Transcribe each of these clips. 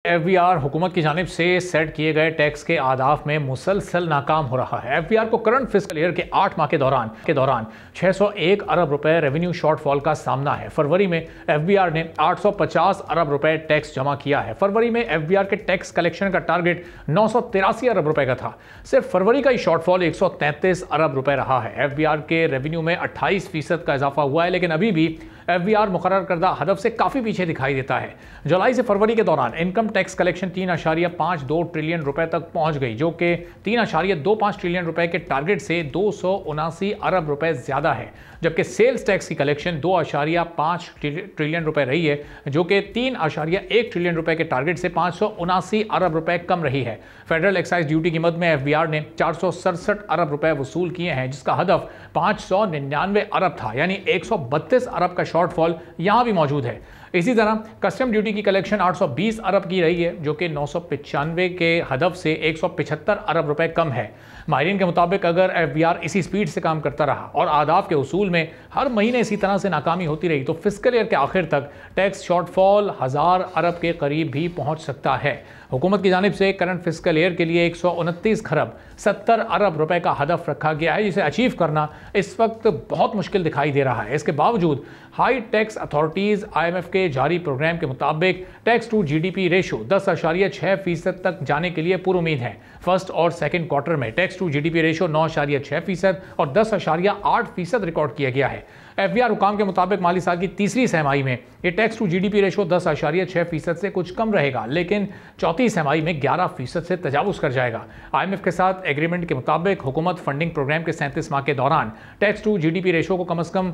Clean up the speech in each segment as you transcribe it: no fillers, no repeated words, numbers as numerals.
FBR हुकूमत की जानिब से सेट किए गए टैक्स के आदाफ में मुसलसल नाकाम हो रहा है। एफबीआर को करंट फिस्कल ईयर के 8 माह के दौरान 601 अरब रुपए रेवेन्यू शॉर्टफॉल का सामना है। फरवरी में एफबीआर ने 850 अरब रुपए टैक्स जमा किया है। फरवरी में एफबीआर के टैक्स कलेक्शन का टारगेट 983 अरब रुपए का था। सिर्फ फरवरी का ही शॉर्टफॉल 133 अरब रुपए रहा है। एफबीआर के रेवेन्यू में 28% का इजाफा हुआ है, लेकिन अभी भी एफबीआर मुकर्रर करदा हदफ से काफी पीछे दिखाई देता है। जुलाई से फरवरी के दौरान इनकम टैक्स कलेक्शन 3.52 ट्रिलियन रुपए तक पहुंच गई, जो कि 3.25 ट्रिलियन रुपए के टारगेट से 279 अरब रुपए ज्यादा है। जबकि सेल्स टैक्स की कलेक्शन 2.5 ट्रिलियन रुपए रही है, जो कि 3.1 ट्रिलियन रुपए के टारगेट से 579 अरब रुपए कम रही है। फेडरल एक्साइज ड्यूटी की मद में एफबीआर ने 467 अरब रुपए वसूल किए हैं, जिसका हदफ 599 अरब था, यानी 132 अरब का शॉर्टफॉल यहां भी मौजूद है। इसी तरह कस्टम ड्यूटी की कलेक्शन 820 अरब की रही है, जो कि 995 के हदफ से 175 अरब रुपए कम है। माहिरीन के मुताबिक अगर एफबीआर इसी स्पीड से काम करता रहा और आदाफ के उसूल में हर महीने इसी तरह से नाकामी होती रही, तो फिस्कल ईयर के आखिर तक टैक्स शॉर्टफॉल 1000 अरब के करीब भी पहुंच सकता है। हुकूमत की जानिब से करंट फिस्कल ईयर के लिए 129 खरब 70 अरब रुपए का हदफ रखा गया है, जिसे अचीव करना इस वक्त बहुत मुश्किल दिखाई दे रहा है। इसके बावजूद हाई टैक्स अथॉरिटीज़ IMF के जारी प्रोग्राम के मुताबिक टैक्स टू GDP रेशो 10.6% तक जाने के लिए पुरुमीद है। फर्स्ट और सेकंड क्वार्टर में टैक्स टू GDP रेशो 9.6% और 10.8% रिकॉर्ड किया गया है। एफबीआर हुकाम के मुताबिक माली साल की तीसरी सहमाही में ये टैक्स टू GDP रेशो 10.6% से कुछ कम रहेगा, लेकिन चौथी सहमाही में 11% से तजावुज़ कर जाएगा। IMF के साथ एग्रीमेंट के मुताबिक हुकूमत फंडिंग प्रोग्राम के 37 माह के दौरान टैक्स टू GDP रेशो को कम से कम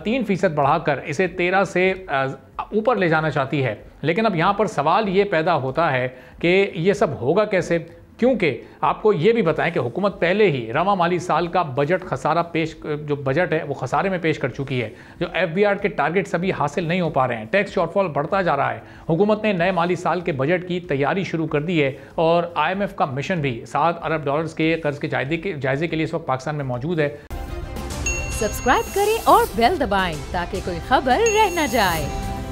3% बढ़ाकर इसे 13 से ऊपर ले जाना चाहती है। लेकिन अब यहाँ पर सवाल ये पैदा होता है कि ये सब होगा कैसे, क्योंकि आपको ये भी बताएं कि हुकूमत पहले ही रवा माली साल का बजट जो बजट है वो खसारे में पेश कर चुकी है। जो एफबीआर के टारगेट्स अभी हासिल नहीं हो पा रहे हैं, टैक्स शॉर्टफॉल बढ़ता जा रहा है। हुकूमत ने नए माली साल के बजट की तैयारी शुरू कर दी है और IMF का मिशन भी 7 अरब डॉलर्स के कर्ज के जायजे के लिए इस वक्त पाकिस्तान में मौजूद है। सब्सक्राइब करें और बेल दबाएं ताकि कोई खबर रह न जाए।